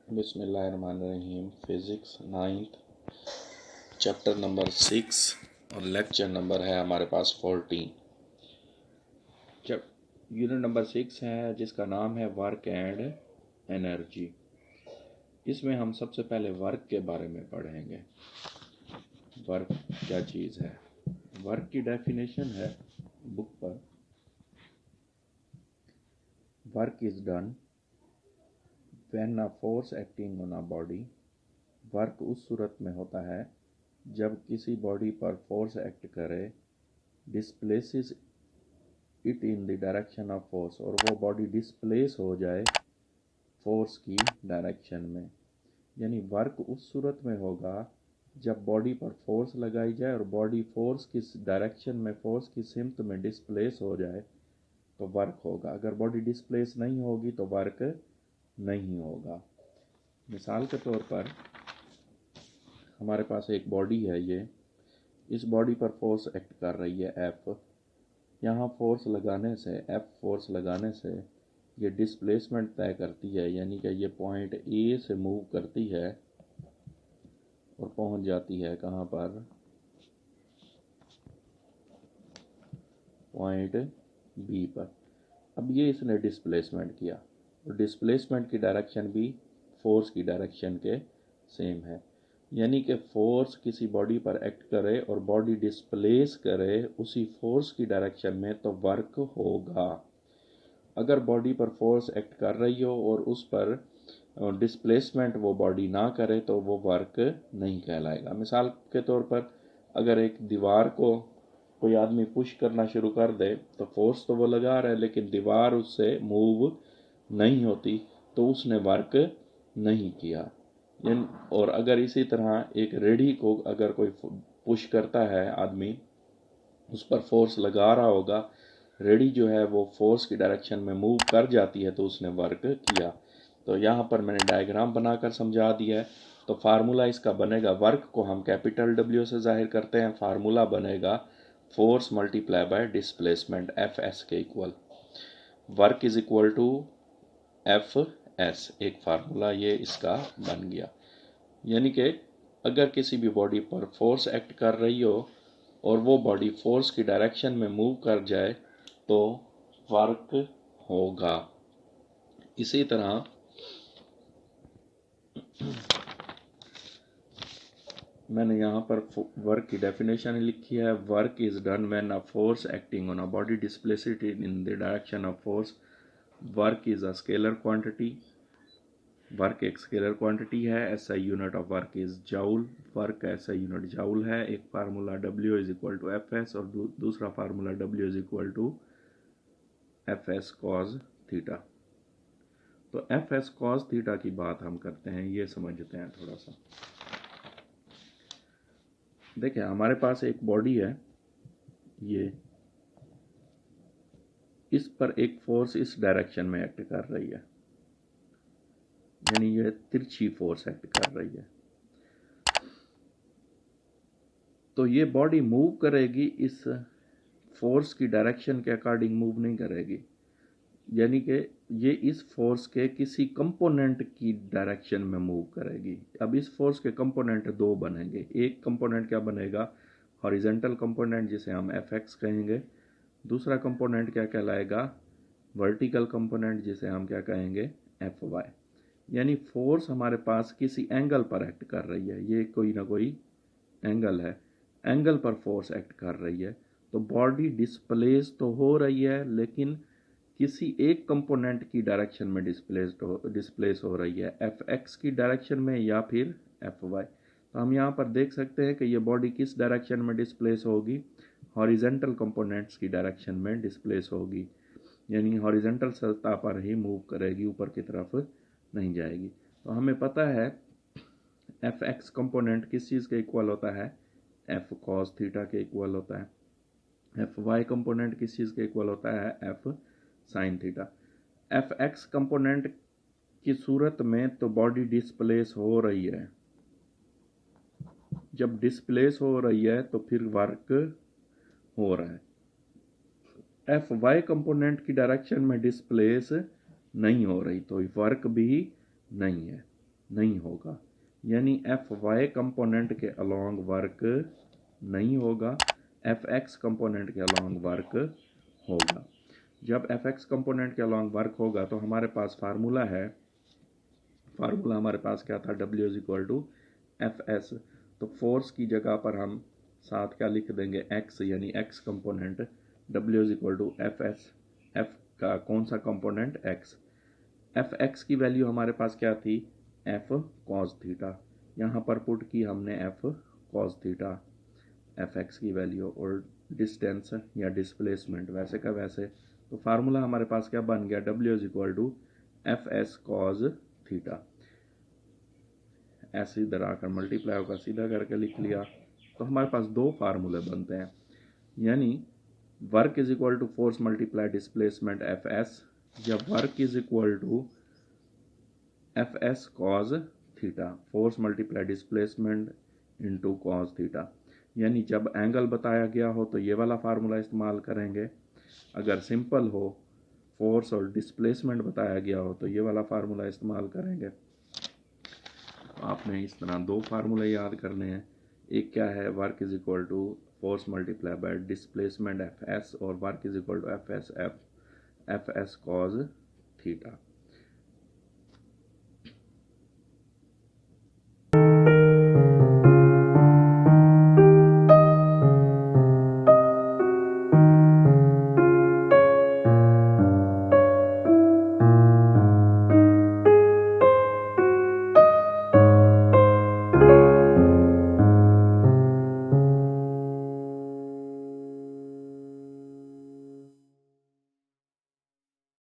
बिस्मिल्लाहिर्रहमानिर्रहीम। Physics 9th chapter number 6 और lecture number है हमारे पास 14। यूनिट नंबर 6 है जिसका नाम है वर्क एंड एनर्जी। इसमें हम सबसे पहले वर्क के बारे में पढ़ेंगे। वर्क क्या चीज़ है? वर्क की डेफिनेशन है बुक पर, work is done when a force acting on a body. Work उस सूरत में होता है जब किसी बॉडी पर फोर्स एक्ट करे, displaces it in the direction of force, और वो बॉडी डिस्प्लेस हो जाए फोर्स की डायरेक्शन में। यानी वर्क उस सूरत में होगा जब बॉडी पर फोर्स लगाई जाए और बॉडी फोर्स की डायरेक्शन में, फोर्स की सिमत में डिस्प्लेस हो जाए तो वर्क होगा। अगर बॉडी डिस्प्लेस नहीं होगी तो वर्क नहीं होगा। मिसाल के तौर पर हमारे पास एक बॉडी है, इस बॉडी पर फोर्स एक्ट कर रही है एफ। यहाँ फोर्स लगाने से, एफ फोर्स लगाने से ये डिस्प्लेसमेंट तय करती है, यानी कि ये पॉइंट ए से मूव करती है और पहुँच जाती है कहाँ पर? पॉइंट बी पर। अब ये इसने डिस्प्लेसमेंट किया और डिस्प्लेसमेंट की डायरेक्शन भी फोर्स की डायरेक्शन के सेम है। यानी कि फोर्स किसी बॉडी पर एक्ट करे और बॉडी डिस्प्लेस करे उसी फोर्स की डायरेक्शन में तो वर्क होगा। अगर बॉडी पर फोर्स एक्ट कर रही हो और उस पर डिस्प्लेसमेंट वो बॉडी ना करे तो वो वर्क नहीं कहलाएगा। मिसाल के तौर पर अगर एक दीवार को कोई आदमी पुश करना शुरू कर दे तो फोर्स तो वो लगा रहा है लेकिन दीवार उससे मूव नहीं होती तो उसने वर्क नहीं किया। और अगर इसी तरह एक रेडी को अगर कोई पुश करता है आदमी, उस पर फोर्स लगा रहा होगा, रेडी जो है वो फोर्स की डायरेक्शन में मूव कर जाती है तो उसने वर्क किया। तो यहाँ पर मैंने डायग्राम बनाकर समझा दिया है। तो फार्मूला इसका बनेगा, वर्क को हम कैपिटल डब्ल्यू से जाहिर करते हैं। फार्मूला बनेगा force multiply by displacement F S के equal. Work is equal to F S, एक फार्मूला ये इसका बन गया। यानी कि अगर किसी भी बॉडी पर फोर्स एक्ट कर रही हो और वो बॉडी फोर्स की डायरेक्शन में मूव कर जाए तो वर्क होगा। इसी तरह मैंने यहाँ पर वर्क की डेफिनेशन लिखी है। Work is when when a force acting on a body displaces it in the direction of force. Work is a scalar quantity. Work एक स्केलर क्वांटिटी है। SI unit of work is joule. Work का SI unit joule है। एक formula W is equal to F S और दूसरा formula W is equal to F S cos theta. तो F S cos theta की बात हम करते हैं, ये समझते हैं थोड़ा सा। देखिए हमारे पास एक बॉडी है, ये इस पर एक फोर्स इस डायरेक्शन में एक्ट कर रही है, यानी ये तिरछी फोर्स एक्ट कर रही है। तो ये बॉडी मूव करेगी, इस फोर्स की डायरेक्शन के अकॉर्डिंग मूव नहीं करेगी। यानी कि ये इस फोर्स के किसी कंपोनेंट की डायरेक्शन में मूव करेगी। अब इस फोर्स के कंपोनेंट दो बनेंगे। एक कंपोनेंट क्या बनेगा? हॉरिजॉन्टल कंपोनेंट, जिसे हम एफ एक्स कहेंगे। दूसरा कंपोनेंट क्या कहलाएगा? वर्टिकल कंपोनेंट, जिसे हम क्या कहेंगे? F Y. यानी फोर्स हमारे पास किसी एंगल पर एक्ट कर रही है, ये कोई ना कोई एंगल है, एंगल पर फोर्स एक्ट कर रही है। तो बॉडी डिस्प्लेस तो हो रही है लेकिन किसी एक कंपोनेंट की डायरेक्शन में डिस्प्लेस हो रही है, एफ एक्स की डायरेक्शन में या फिर एफ वाई। तो हम यहाँ पर देख सकते हैं कि ये बॉडी किस डायरेक्शन में डिस्प्लेस होगी? हॉरिजॉन्टल कंपोनेंट्स की डायरेक्शन में डिस्प्लेस होगी, यानी हॉरिजॉन्टल सतह पर ही मूव करेगी, ऊपर की तरफ नहीं जाएगी। तो हमें पता है एफ एक्स कंपोनेंट किस चीज़ के इक्वल होता है? एफ कॉस थीटा के इक्वल होता है। एफ वाई कंपोनेंट किस चीज़ के इक्वल होता है? F sine theta. F x component की सूरत में तो बॉडी डिस्प्लेस हो रही है, जब डिस्प्लेस हो रही है तो फिर वर्क हो रहा है। एफ वाई कंपोनेंट की डायरेक्शन में डिस्प्लेस नहीं हो रही तो वर्क भी नहीं है। नहीं होगा, यानी एफ वाई कंपोनेंट के अलोंग वर्क नहीं होगा, एफ एक्स कंपोनेंट के अलोंग वर्क होगा। जब एफ एक्स कंपोनेंट के अलोंग वर्क होगा तो हमारे पास फार्मूला है, फार्मूला हमारे पास क्या था, W is equal to F S. तो फोर्स की जगह पर हम साथ क्या लिख देंगे, एक्स, यानी X component, W is equal to F S, F का कौन सा कंपोनेंट, एक्स। एफ एक्स की वैल्यू हमारे पास क्या थी, एफ कॉस थीटा, यहाँ पर पुट की हमने F cos theta, F X की वैल्यू, और डिस्टेंस या डिस्प्लेसमेंट वैसे का वैसे। तो फार्मूला हमारे पास क्या बन गया, W is equal to F S cos theta. ऐसे इधर आकर मल्टीप्लाई होकर सीधा करके लिख लिया। तो हमारे पास दो फार्मूले बनते हैं, यानी work is equal to force multiply displacement F S, या work is equal to F S cos theta, force multiply displacement into cos theta. यानी जब एंगल बताया गया हो तो ये वाला फार्मूला इस्तेमाल करेंगे, अगर सिंपल हो फोर्स और डिस्प्लेसमेंट बताया गया हो तो ये वाला फार्मूला इस्तेमाल करेंगे। आपने इस तरह दो फार्मूले याद करने हैं, एक क्या है, work is equal to force multiply by displacement F S, और work is equal to F S cos theta.